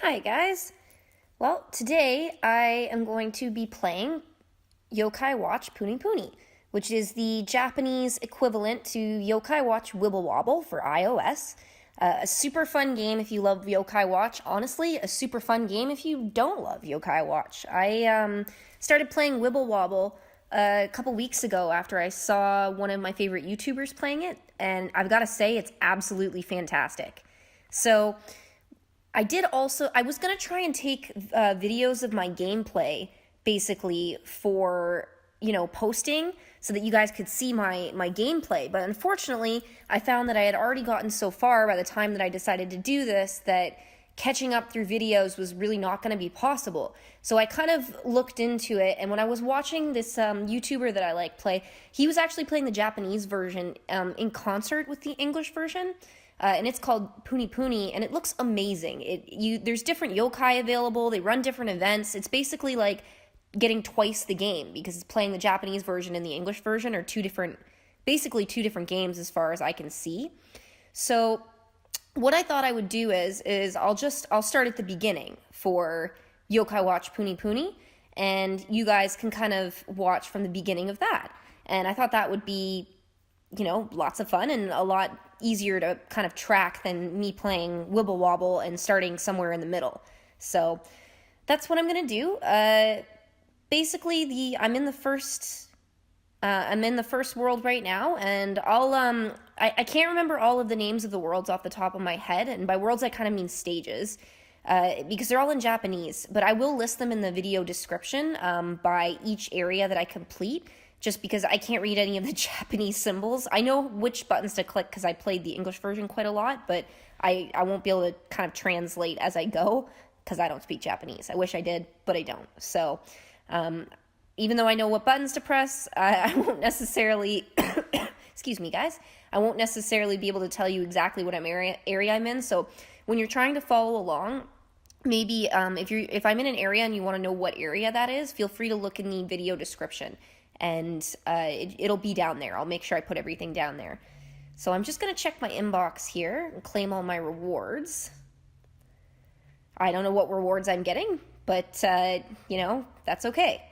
Hi guys! Well, today I am going to be playing Yokai Watch Punipuni, which is the Japanese equivalent to Yokai Watch Wibble Wobble for iOS. A super fun game if you love Yokai Watch. Honestly, a super fun game if you don't love Yokai Watch. I started playing Wibble Wobble a couple weeks ago after I saw one of my favorite YouTubers playing it, and I've got to say it's absolutely fantastic. So I was going to try and take videos of my gameplay, basically, for, posting so that you guys could see my gameplay. But unfortunately, I found that I had already gotten so far by the time that I decided to do this that catching up through videos was really not going to be possible. So I kind of looked into it, and when I was watching this YouTuber that I like play, he was actually playing the Japanese version in concert with the English version. And it's called Punipuni, and it looks amazing. There's different yokai available. They run different events. It's basically like getting twice the game because it's playing the Japanese version and the English version are basically two different games as far as I can see. So what I thought I would do is I'll start at the beginning for Yokai Watch Punipuni, and you guys can kind of watch from the beginning of that. And I thought that would be, lots of fun and a lot easier to kind of track than me playing Wibble Wobble and starting somewhere in the middle. So that's what I'm gonna do. Basically, I'm in the first world right now, and I can't remember all of the names of the worlds off the top of my head, and by worlds I kind of mean stages, because they're all in Japanese, but I will list them in the video description by each area that I complete, just because I can't read any of the Japanese symbols. I know which buttons to click because I played the English version quite a lot, but I won't be able to kind of translate as I go because I don't speak Japanese. I wish I did, but I don't. So even though I know what buttons to press, I won't necessarily, excuse me guys, I won't necessarily be able to tell you exactly what area I'm in. So when you're trying to follow along, maybe if I'm in an area and you want to know what area that is, feel free to look in the video description. And it'll be down there. I'll make sure I put everything down there. So I'm just going to check my inbox here and claim all my rewards. I don't know what rewards I'm getting, but, that's okay.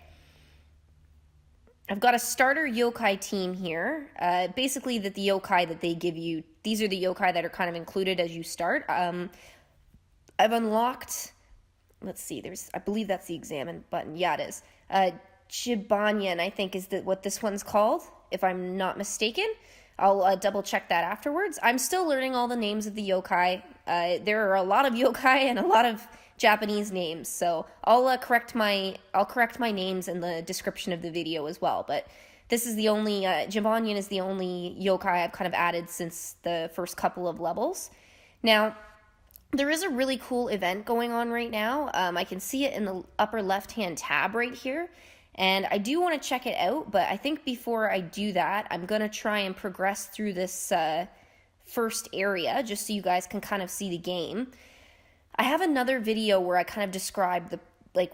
I've got a starter yokai team here. Basically, the yokai that they give you, these are the yokai that are kind of included as you start. I've unlocked, let's see, I believe that's the examine button. Yeah, it is. Jibanyan, I think, is what this one's called, if I'm not mistaken. I'll double check that afterwards. I'm still learning all the names of the yokai. There are a lot of yokai and a lot of Japanese names, so I'll correct my names in the description of the video as well. But this is the only Jibanyan is the only yokai I've kind of added since the first couple of levels. Now, there is a really cool event going on right now. I can see it in the upper left-hand tab right here. And I do want to check it out, but I think before I do that, I'm going to try and progress through this first area, just so you guys can kind of see the game. I have another video where I kind of describe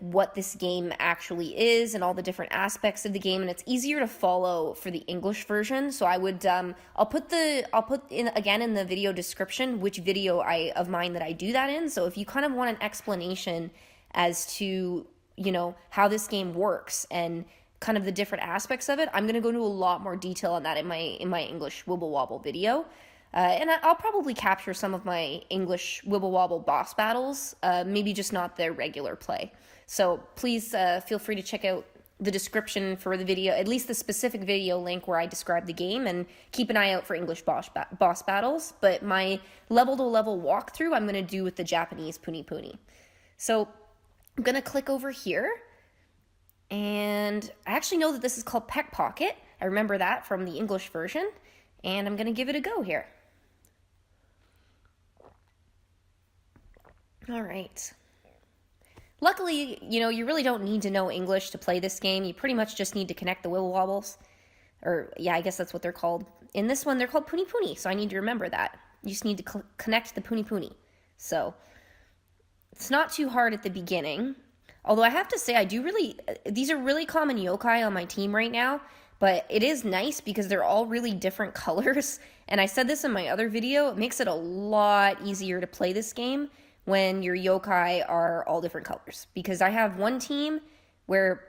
what this game actually is and all the different aspects of the game, and it's easier to follow for the English version. So I would I'll put in again in the video description which video of mine that I do that in. So if you kind of want an explanation as to how this game works and kind of the different aspects of it, I'm going to go into a lot more detail on that in my English Wibble Wobble video. And I'll probably capture some of my English Wibble Wobble boss battles, maybe just not their regular play. So please feel free to check out the description for the video, at least the specific video link where I describe the game, and keep an eye out for English boss battles. But my level-to-level walkthrough I'm going to do with the Japanese Punipuni. So I'm going to click over here, and I actually know that this is called Peckpocket. I remember that from the English version, and I'm going to give it a go here. All right. Luckily, you really don't need to know English to play this game. You pretty much just need to connect the Wibble Wobbles. Or, yeah, I guess that's what they're called. In this one, they're called Punipuni, so I need to remember that. You just need to connect the Punipuni. So it's not too hard at the beginning. Although I have to say, these are really common yokai on my team right now, but it is nice because they're all really different colors. And I said this in my other video, it makes it a lot easier to play this game when your yokai are all different colors. Because I have one team where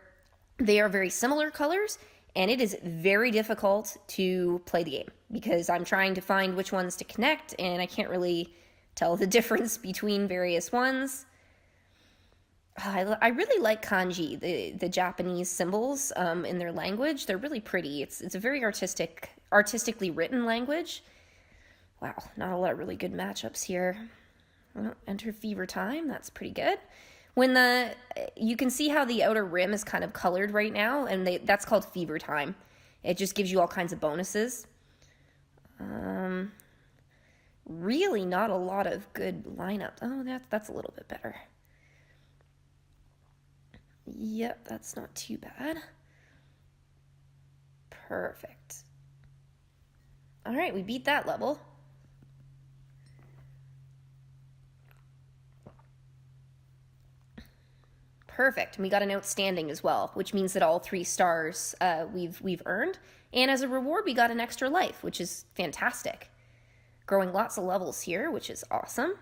they are very similar colors, and it is very difficult to play the game because I'm trying to find which ones to connect, and I can't really tell the difference between various ones. I really like kanji, the Japanese symbols in their language. They're really pretty. It's a very artistically written language. Wow, not a lot of really good matchups here. Well, enter fever time. That's pretty good. You can see how the outer rim is kind of colored right now, and that's called fever time. It just gives you all kinds of bonuses. Really not a lot of good lineup. Oh, that's a little bit better. Yep, that's not too bad. Perfect. All right, we beat that level. Perfect. And we got an outstanding as well, which means that all 3 stars we've earned. And as a reward, we got an extra life, which is fantastic. Growing lots of levels here, which is awesome.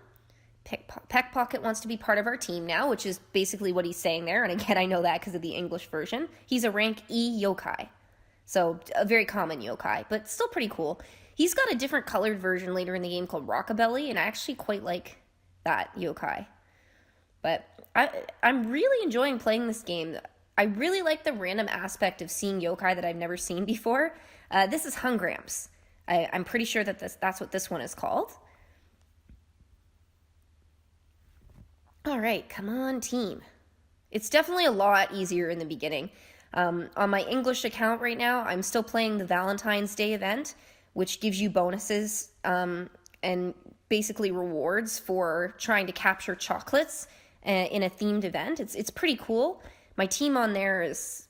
Peckpocket wants to be part of our team now, which is basically what he's saying there. And again, I know that because of the English version. He's a rank E yokai. So a very common yokai, but still pretty cool. He's got a different colored version later in the game called Rockabilly, and I actually quite like that yokai. But I'm really enjoying playing this game. I really like the random aspect of seeing yokai that I've never seen before. This is Hungramps. I'm pretty sure that that's what this one is called. All right, come on, team. It's definitely a lot easier in the beginning. On my English account right now, I'm still playing the Valentine's Day event, which gives you bonuses and basically rewards for trying to capture chocolates in a themed event. It's pretty cool. My team on there is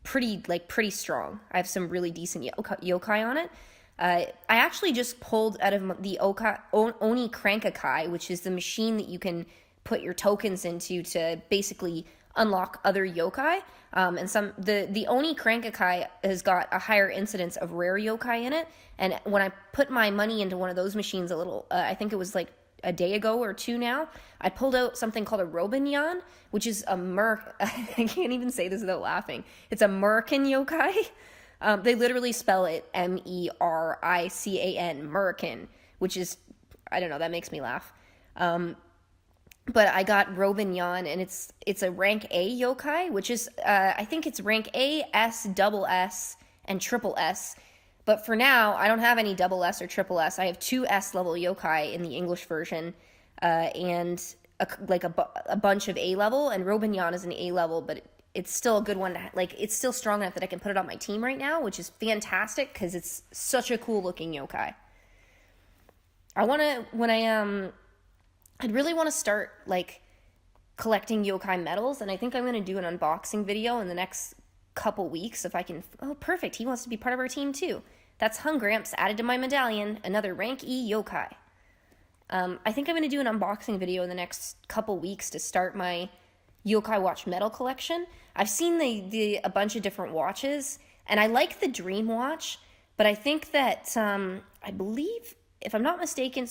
pretty strong. I have some really decent yokai on it. I actually just pulled out of the Oni Crankakai, which is the machine that you can put your tokens into to basically unlock other yokai. And the Oni Crankakai has got a higher incidence of rare yokai in it. And when I put my money into one of those machines I think it was like a day ago or 2 now, I pulled out something called a Robinyan, which is a I can't even say this without laughing. It's a Merkin yokai. They literally spell it Merican, Merkin, which is, I don't know, that makes me laugh. But I got Robinyan, and it's a rank A yokai, which is, I think it's rank A, S, double S, and triple S. But for now, I don't have any double S or triple S. I have 2 S level yokai in the English version, and a bunch of A level, and Robinyan is an A level, but it's still a good one. It's still strong enough that I can put it on my team right now, which is fantastic because it's such a cool looking yokai. I'd really want to start collecting yokai medals, and I think I'm going to do an unboxing video in the next couple weeks if I can. Oh, perfect. He wants to be part of our team too. That's Hungramps added to my medallion, another rank E yokai. I think I'm going to do an unboxing video in the next couple weeks to start my Yokai Watch medal collection. I've seen a bunch of different watches, and I like the Dream Watch, but I think that I believe, if I'm not mistaken,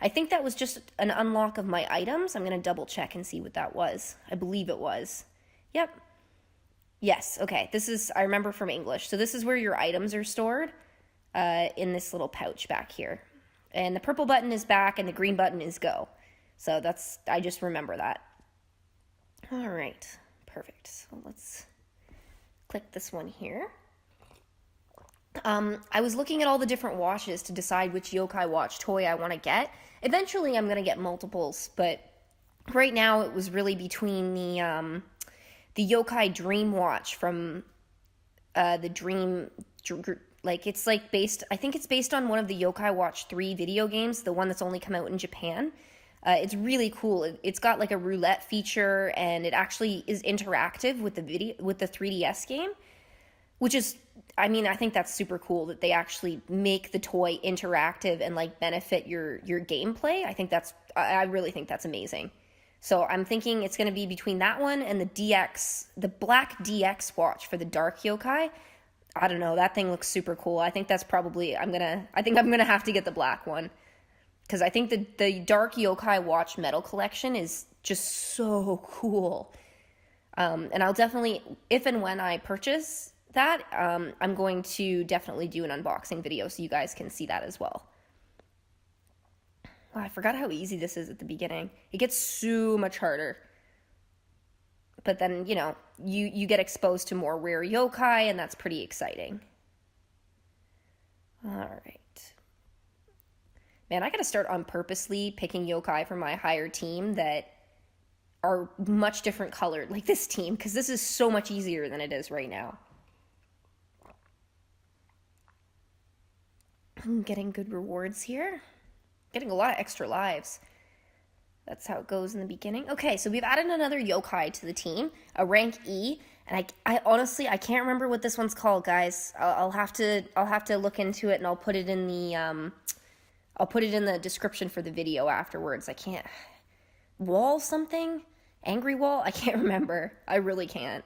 I think that was just an unlock of my items. I'm going to double check and see what that was. I believe it was. Yep. Yes, okay. I remember from English. So this is where your items are stored in this little pouch back here. And the purple button is back and the green button is go. So I just remember that. All right, perfect. So let's click this one here. I was looking at all the different watches to decide which Yokai Watch toy I want to get. Eventually, I'm going to get multiples, but right now it was really between the Yokai Dream Watch from the Dream... I think it's based on one of the Yokai Watch 3 video games, the one that's only come out in Japan. It's really cool. It's got a roulette feature, and it actually is interactive with the 3DS game, which is, I think that's super cool that they actually make the toy interactive and benefit your gameplay. I really think that's amazing. So I'm thinking it's going to be between that one and the black DX watch for the Dark Yokai. I don't know. That thing looks super cool. I think I'm going to have to get the black one. because I think the Dark Yokai Watch Metal Collection is just so cool. And I'll definitely, if and when I purchase that, I'm going to definitely do an unboxing video so you guys can see that as well. Oh, I forgot how easy this is at the beginning. It gets so much harder. But then, you know, you get exposed to more rare yokai, and that's pretty exciting. All right. Man, I gotta start on purposely picking yokai for my higher team that are much different colored, like this team, because this is so much easier than it is right now. I'm getting good rewards here. Getting a lot of extra lives. That's how it goes in the beginning. Okay, so we've added another yokai to the team, a rank E, and I honestly I can't remember what this one's called, guys. I'll have to look into it, and I'll put it in the description for the video afterwards. I can't. Wall something? Angry Wall? I can't remember. I really can't.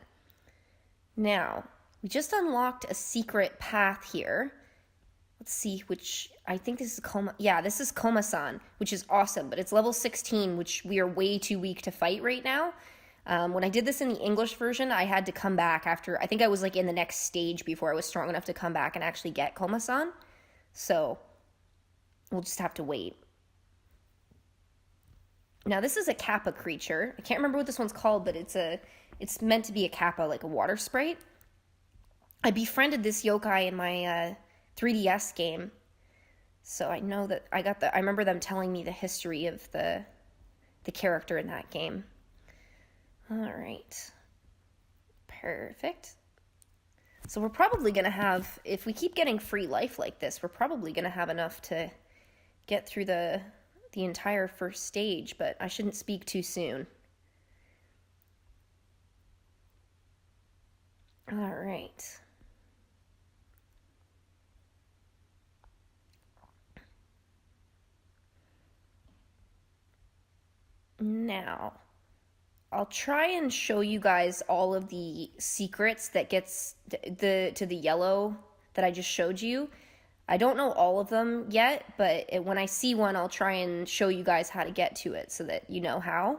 Now, we just unlocked a secret path here. Let's see which, I think this is Koma. Yeah, this is Koma-san, which is awesome, but it's level 16, which we are way too weak to fight right now. When I did this in the English version, I had to come back after, I think I was like in the next stage before I was strong enough to come back and actually get Koma-san. So, we'll just have to wait. Now, this is a Kappa creature. I can't remember what this one's called, but it's meant to be a Kappa, like a water sprite. I befriended this yokai in my 3DS game, so I know that I remember them telling me the history of the character in that game. All right. Perfect. So we're probably going to have, if we keep getting free life like this, we're probably going to have enough to get through the entire first stage, but I shouldn't speak too soon. All right. Now, I'll try and show you guys all of the secrets that gets to the yellow that I just showed you. I don't know all of them yet, but when I see one, I'll try and show you guys how to get to it so that you know how.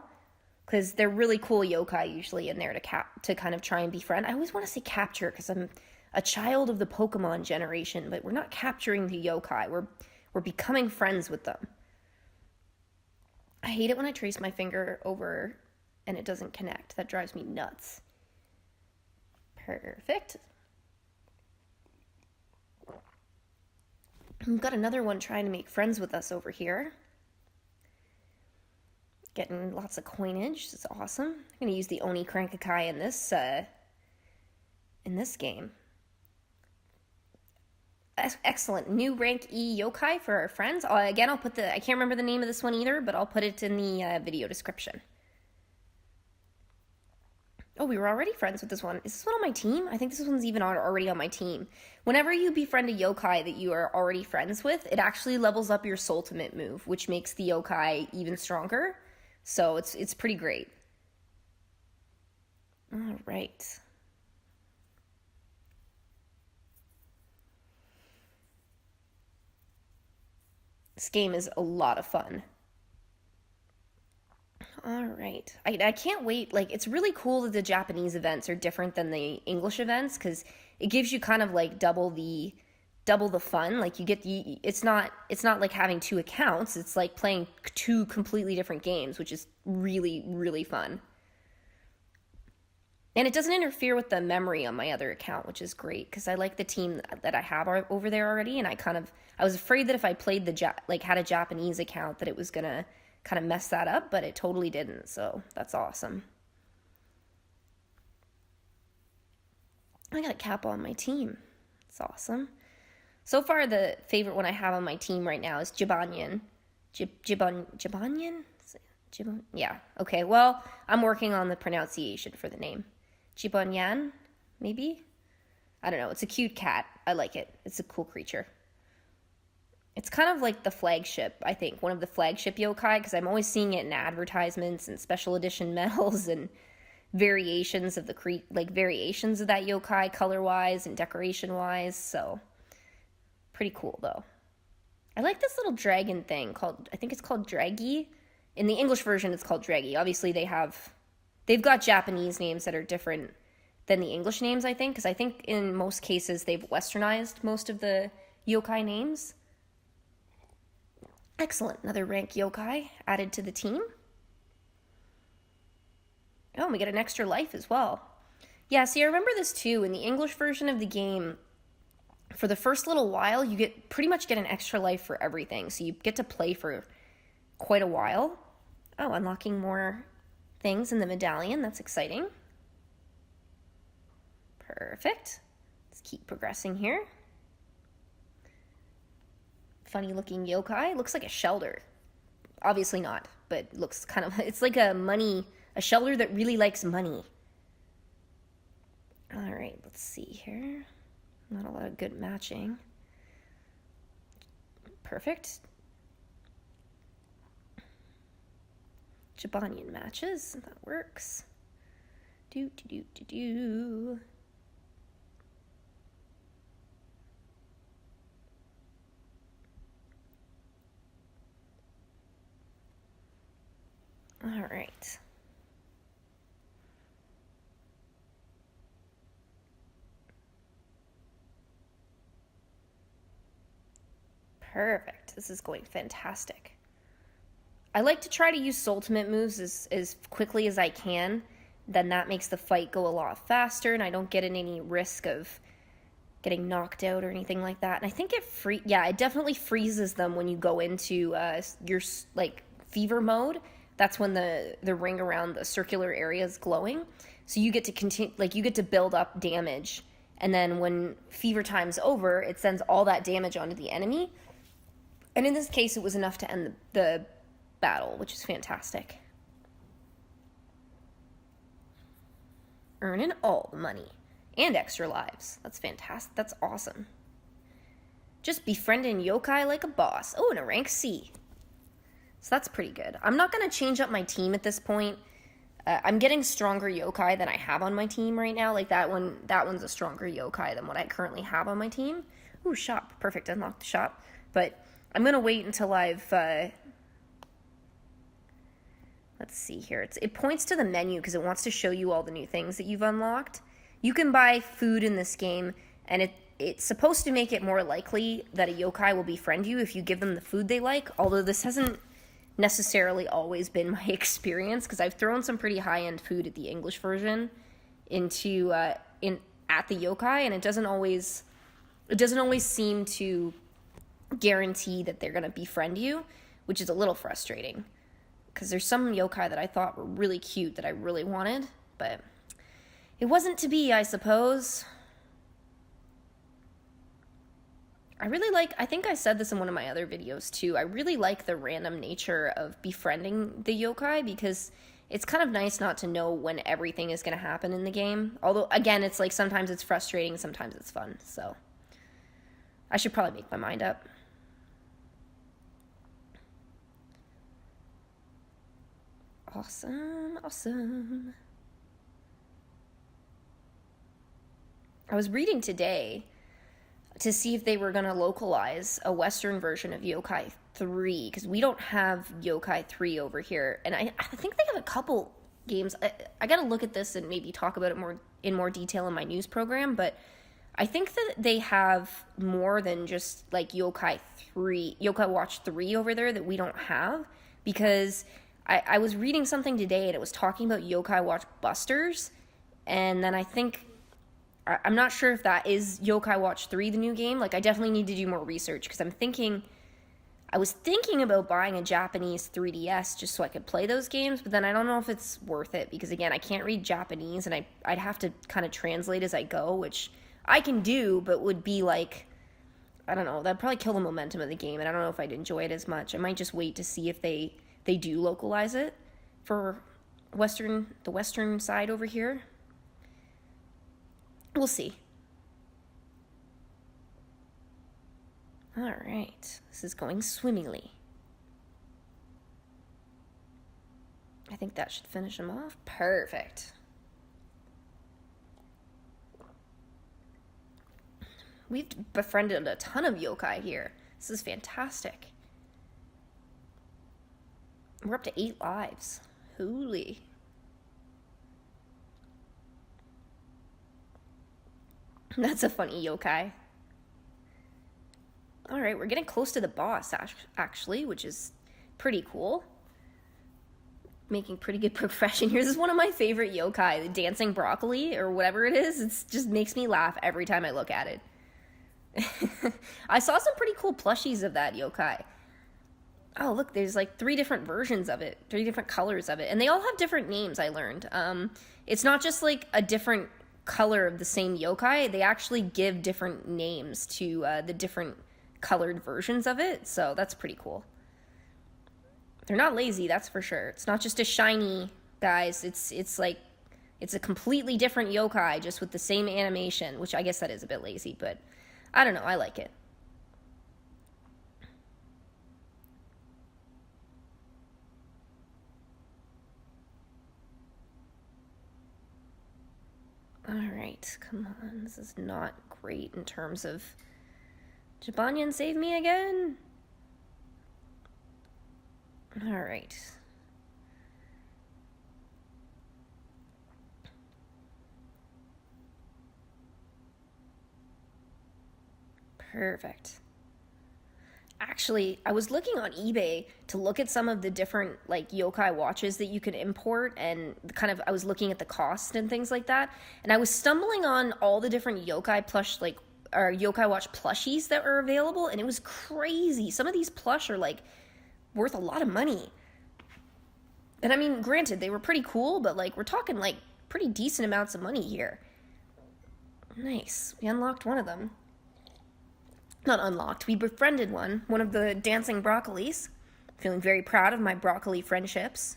Because they're really cool yokai usually in there to kind of try and befriend. I always want to say capture because I'm a child of the Pokemon generation, but we're not capturing the yokai. We're becoming friends with them. I hate it when I trace my finger over and it doesn't connect. That drives me nuts. Perfect. We've got another one trying to make friends with us over here. Getting lots of coinage. This is awesome. I'm going to use the Oni Crankakai in this game. Excellent. New rank E yokai for our friends. Again, I'll put I can't remember the name of this one either, but I'll put it in the video description. Oh, we were already friends with this one. Is this one on my team? I think this one's even already on my team. Whenever you befriend a yokai that you are already friends with, it actually levels up your Soultimate move, which makes the yokai even stronger. So it's pretty great. All right. This game is a lot of fun. All right. I can't wait. Like, it's really cool that the Japanese events are different than the English events because it gives you kind of like double the fun. Like you get it's not like having two accounts. It's like playing two completely different games, which is really, really fun. And it doesn't interfere with the memory on my other account, which is great because I like the team that I have over there already. And I was afraid that if I played had a Japanese account that it was gonna kind of mess that up, but it totally didn't. So that's awesome. I got a Kappa on my team. It's awesome. So far, the favorite one I have on my team right now is Jibanyan. Jibanyan? Yeah. Okay. Well, I'm working on the pronunciation for the name. Jibanyan, maybe? I don't know. It's a cute cat. I like it. It's a cool creature. It's kind of like the flagship, I think. One of the flagship yokai, because I'm always seeing it in advertisements and special edition medals and variations of variations of that yokai color-wise and decoration-wise. So, pretty cool, though. I like this little dragon thing called, I think it's called Draggy. In the English version, it's called Draggy. Obviously, they've got Japanese names that are different than the English names, I think, because I think in most cases they've westernized most of the yokai names. Excellent. Another rank yokai added to the team. Oh, and we get an extra life as well. Yeah, see, I remember this too. In the English version of the game, for the first little while, you pretty much get an extra life for everything. So you get to play for quite a while. Oh, unlocking more things in the medallion. That's exciting. Perfect. Let's keep progressing here. Funny looking yokai. Looks like a shelter. Obviously not, but looks kind of, it's like a shelter that really likes money. All right, let's see here. Not a lot of good matching. Perfect. Jibanyan matches. That works. Do. All right. Perfect. This is going fantastic. I like to try to use ultimate moves as quickly as I can. Then that makes the fight go a lot faster, and I don't get in any risk of getting knocked out or anything like that. And I think it definitely freezes them when you go into your like fever mode. That's when the ring around the circular area is glowing. So you get to continue, like you get to build up damage, and then when fever time's over, it sends all that damage onto the enemy. And in this case, it was enough to end the battle, which is fantastic. Earning all the money and extra lives. That's fantastic. That's awesome. Just befriending yokai like a boss. Oh, and a rank C. So that's pretty good. I'm not going to change up my team at this point. I'm getting stronger yokai than I have on my team right now. Like that one's a stronger yokai than what I currently have on my team. Ooh, shop. Perfect. Unlock the shop. But I'm going to wait until I've... let's see here. It points to the menu because it wants to show you all the new things that you've unlocked. You can buy food in this game, and it's supposed to make it more likely that a yokai will befriend you if you give them the food they like, although this hasn't necessarily always been my experience because I've thrown some pretty high-end food at the English version at the yokai, and it doesn't always seem to guarantee that they're going to befriend you, which is a little frustrating because there's some yokai that I thought were really cute that I really wanted, but it wasn't to be, I suppose. I think I said this in one of my other videos too, I really like the random nature of befriending the yokai because it's kind of nice not to know when everything is going to happen in the game. Although, again, it's like sometimes it's frustrating, sometimes it's fun, so I should probably make my mind up. Awesome. I was reading today to see if they were going to localize a Western version of Yokai 3, because we don't have Yokai 3 over here. And I think they have a couple games. I got to look at this and maybe talk about it in more detail in my news program, but I think that they have more than just like Yokai Watch 3 over there that we don't have, because I was reading something today and it was talking about Yokai Watch Busters, and then I'm not sure if that is Yokai Watch 3, the new game. Like, I definitely need to do more research, because I was thinking about buying a Japanese 3DS just so I could play those games, but then I don't know if it's worth it, because again, I can't read Japanese, and I'd have to kind of translate as I go, which I can do, but would be like, I don't know, that'd probably kill the momentum of the game, and I don't know if I'd enjoy it as much. I might just wait to see if they do localize it for the Western side over here. We'll see. All right, this is going swimmingly. I think that should finish him off. Perfect. We've befriended a ton of yokai here. This is fantastic. We're up to 8 lives. Holy. That's a funny yokai. Alright, we're getting close to the boss, actually, which is pretty cool. Making pretty good progression here. This is one of my favorite yokai, the dancing broccoli, or whatever it is. It just makes me laugh every time I look at it. I saw some pretty cool plushies of that yokai. Oh, look, there's like 3 different versions of it, 3 different colors of it, and they all have different names, I learned. It's not just like a different color of the same yokai, they actually give different names to the different colored versions of it, so that's pretty cool. They're not lazy, that's for sure. It's not just a shiny, guys, it's like, it's a completely different yokai, just with the same animation, which I guess that is a bit lazy, but I don't know, I like it. Alright, come on. This is not great in terms of... Jibanyan, save me again? Alright. Perfect. Actually, I was looking on eBay to look at some of the different like yokai watches that you could import, and kind of I was looking at the cost and things like that, and I was stumbling on all the different yokai plush or yokai watch plushies that are available, and it was crazy. Some of these plush are like worth a lot of money. And I mean, granted, they were pretty cool, but like we're talking like pretty decent amounts of money here. Nice. We unlocked one of them. Not unlocked, we befriended one of the dancing broccolis. Feeling very proud of my broccoli friendships.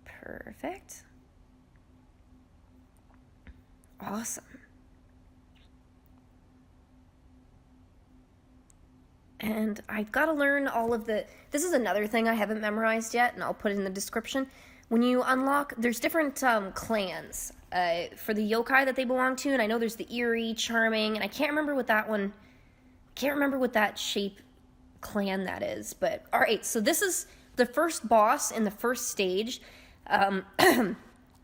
Perfect. Awesome. And I've got to learn all of the... This is another thing I haven't memorized yet, and I'll put it in the description. When you unlock, there's different clans for the yokai that they belong to, and I know there's the eerie, charming, and I can't remember what that one... Can't remember what that shape clan that is, but... Alright, so this is the first boss in the first stage. I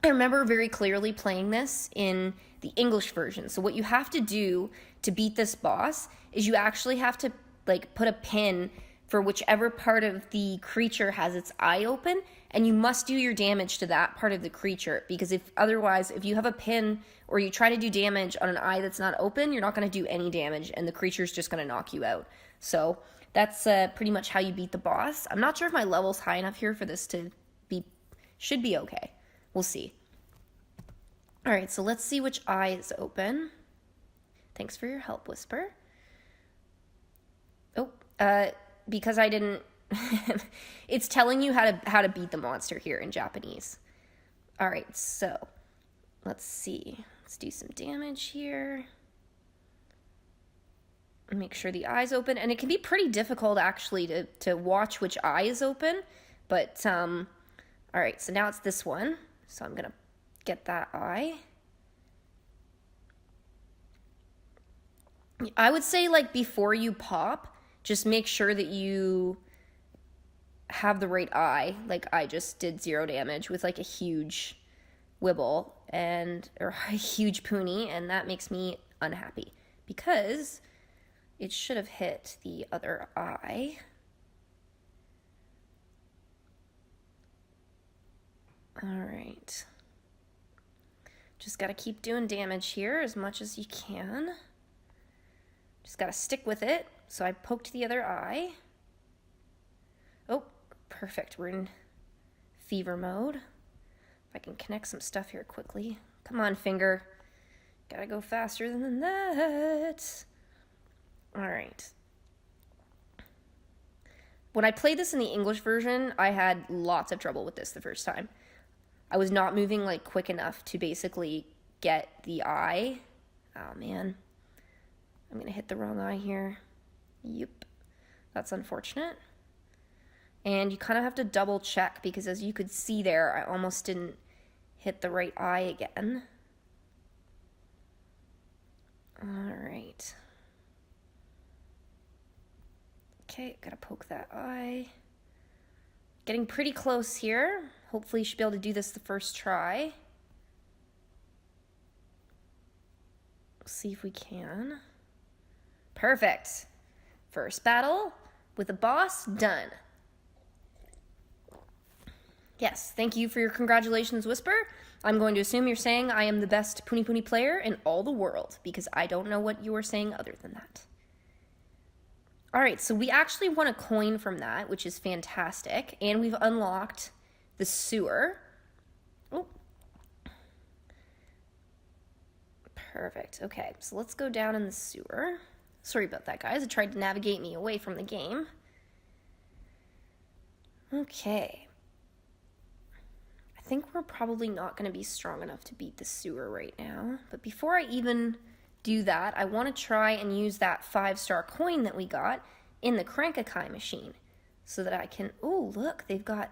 remember very clearly playing this in the English version. So what you have to do to beat this boss is you actually have to like put a pin for whichever part of the creature has its eye open, and you must do your damage to that part of the creature, because if you have a pin or you try to do damage on an eye that's not open, you're not going to do any damage, and the creature's just going to knock you out. So that's pretty much how you beat the boss. I'm not sure if my level's high enough here for this to be... Should be okay. We'll see. Alright, so let's see which eye is open. Thanks for your help, Whisper. Oh, because I didn't... It's telling you how to beat the monster here in Japanese. Alright, so let's see. Let's do some damage here. Make sure the eye's open. And it can be pretty difficult, actually, to watch which eye is open. But, alright, so now it's this one. So I'm gonna get that eye. I would say, like, before you pop, just make sure that you have the right eye. Like, I just did 0 damage with, like, a huge Wibble or a huge Puni, and that makes me unhappy because it should have hit the other eye. Alright. Just gotta keep doing damage here as much as you can. Just gotta stick with it. So I poked the other eye. Oh, perfect. We're in fever mode. If I can connect some stuff here quickly. Come on, finger. Gotta go faster than that. Alright. When I played this in the English version, I had lots of trouble with this the first time. I was not moving like quick enough to basically get the eye. Oh man. I'm gonna hit the wrong eye here. Yep. That's unfortunate. And you kind of have to double check because as you could see there, I almost didn't hit the right eye again. Alright. Okay, gotta poke that eye. Getting pretty close here. Hopefully you should be able to do this the first try. See if we can. Perfect. First battle with the boss done. Yes, thank you for your congratulations, Whisper. I'm going to assume you're saying I am the best Punipuni player in all the world, because I don't know what you are saying other than that. All right, so we actually won a coin from that, which is fantastic, and we've unlocked the sewer. Oh. Perfect. Okay, so let's go down in the sewer. Sorry about that, guys. It tried to navigate me away from the game. Okay. I think we're probably not going to be strong enough to beat the sewer right now. But before I even do that, I want to try and use that 5-star coin that we got in the Crankakai machine so that I can... Oh, look, they've got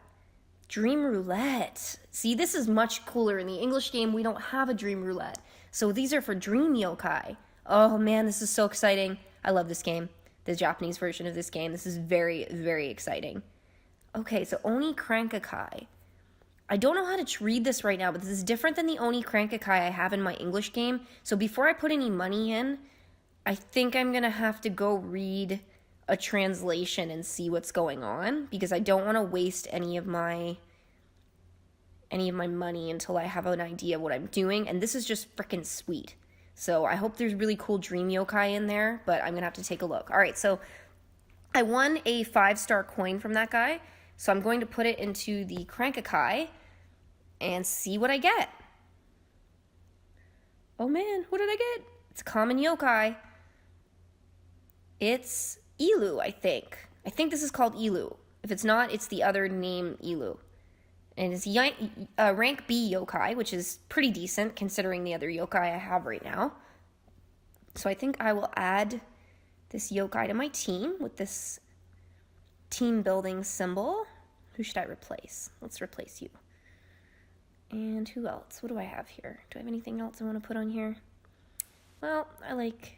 Dream Roulette. See, this is much cooler. In the English game, we don't have a Dream Roulette. So these are for Dream Yokai. Oh, man, this is so exciting. I love this game, the Japanese version of this game. This is very, very exciting. Okay, so Oni Crankakai. I don't know how to read this right now, but this is different than the Oni Crankakai I have in my English game. So before I put any money in, I think I'm going to have to go read a translation and see what's going on, because I don't want to waste any of my money until I have an idea of what I'm doing. And this is just freaking sweet. So I hope there's really cool Dream Yokai in there, but I'm going to have to take a look. All right, so I won a 5-star coin from that guy. So I'm going to put it into the Crankakai and see what I get. Oh man, what did I get? It's a common yokai. It's Alloo, I think. I think this is called Alloo. If it's not, it's the other name Alloo. And it's rank B yokai, which is pretty decent considering the other yokai I have right now. So I think I will add this yokai to my team with this team building symbol. Who should I replace? Let's replace you. And who else? What do I have here? Do I have anything else I want to put on here? Well, I like...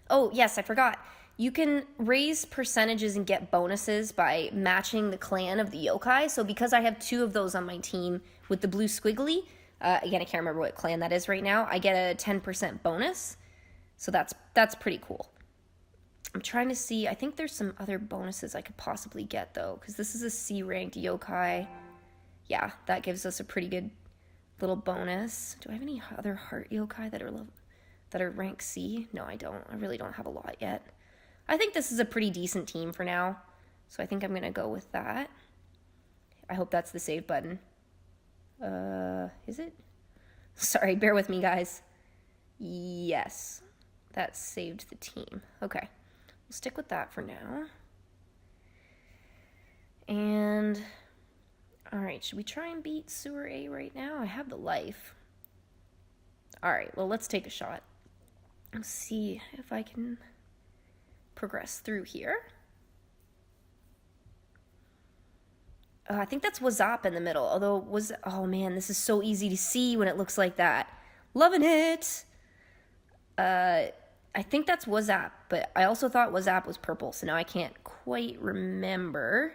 Oh, yes, I forgot. You can raise percentages and get bonuses by matching the clan of the yokai. So because I have 2 of those on my team with the blue squiggly, again, I can't remember what clan that is right now, I get a 10% bonus. So that's pretty cool. I'm trying to see, I think there's some other bonuses I could possibly get, though, because this is a C-ranked yokai. Yeah, that gives us a pretty good little bonus. Do I have any other heart yokai that are rank C? No, I don't. I really don't have a lot yet. I think this is a pretty decent team for now, so I think I'm going to go with that. I hope that's the save button. Is it? Sorry, bear with me, guys. Yes, that saved the team. Okay. We'll stick with that for now. And, all right, should we try and beat Sewer A right now? I have the life. All right, well, let's take a shot. Let's see if I can progress through here. I think that's Wazop in the middle, although oh man, this is so easy to see when it looks like that. Loving it. I think that's Wazop, but I also thought Wazop was purple, so now I can't quite remember.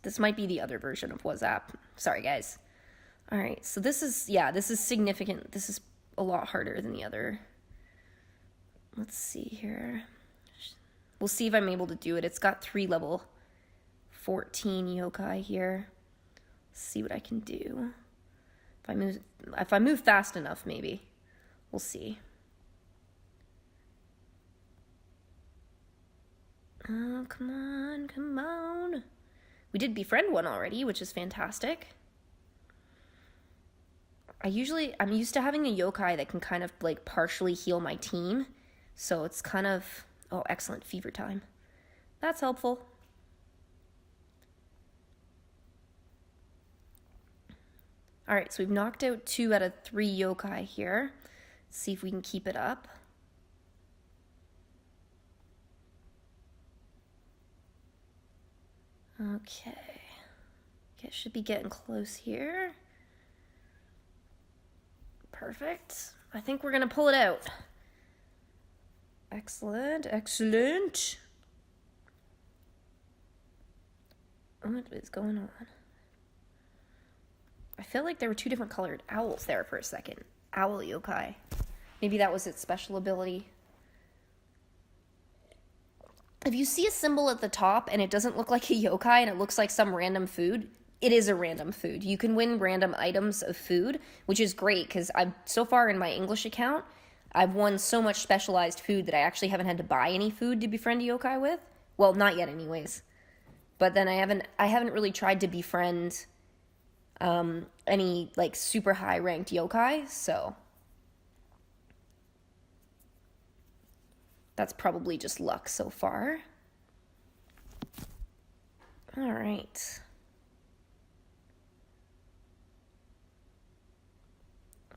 This might be the other version of Wazop. Sorry, guys. All right, so this is significant. This is a lot harder than the other. Let's see here. We'll see if I'm able to do it. It's got 3 level 14 yokai here. Let's see what I can do. If I move fast enough, maybe. We'll see. Oh, come on, come on. We did befriend one already, which is fantastic. I'm used to having a yokai that can kind of like partially heal my team. So it's kind of, oh, excellent, fever time. That's helpful. All right, so we've knocked out 2 out of 3 yokai here. Let's see if we can keep it up. Okay. Okay, should be getting close here. Perfect. I think we're going to pull it out. Excellent, excellent. What is going on? I feel like there were two different colored owls there for a second. Owl yokai. Maybe that was its special ability. If you see a symbol at the top and it doesn't look like a yokai and it looks like some random food, it is a random food. You can win random items of food, which is great because so far in my English account, I've won so much specialized food that I actually haven't had to buy any food to befriend a yokai with. Well, not yet anyways. But then I haven't really tried to befriend any like super high ranked yokai, so that's probably just luck so far. All right.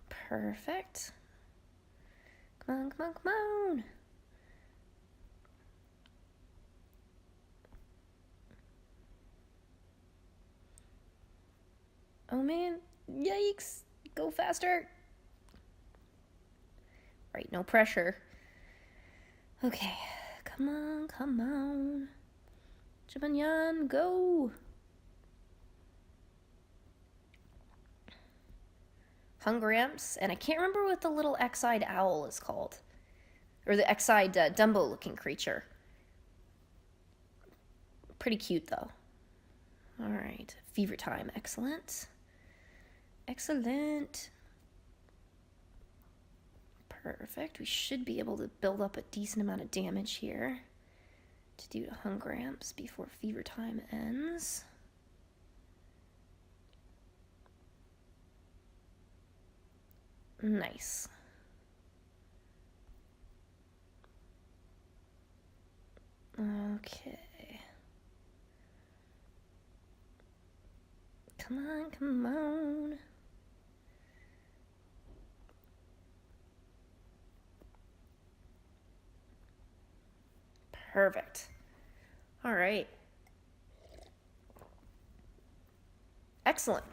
Perfect. Come on, come on, come on. Oh man, yikes. Go faster. Right, no pressure. Okay, come on, come on. Jibanyan, go. Hungramps, and I can't remember what the little X-eyed owl is called. Or the X-eyed Dumbo-looking creature. Pretty cute, though. All right, fever time, excellent. Excellent. Perfect. We should be able to build up a decent amount of damage here to do to Hungramps before fever time ends. Nice. Okay. Come on, come on. Perfect. All right. Excellent.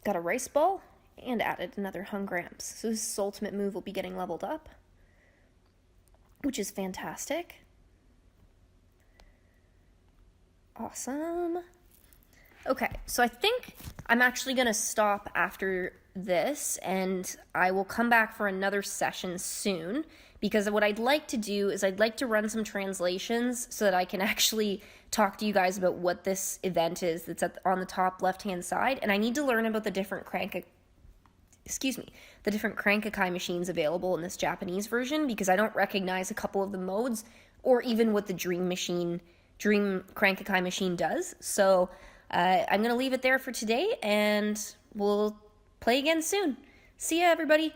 Got a rice ball and added another Hungramps. So this ultimate move will be getting leveled up, which is fantastic. Awesome. Okay, so I think I'm actually going to stop after this, and I will come back for another session soon, because what I'd like to do is I'd like to run some translations so that I can actually talk to you guys about what this event is that's on the top left-hand side, and I need to learn about the different Crankakai machines available in this Japanese version, because I don't recognize a couple of the modes, or even what the Dream Crankakai machine does. So I'm going to leave it there for today, and we'll play again soon. See ya, everybody.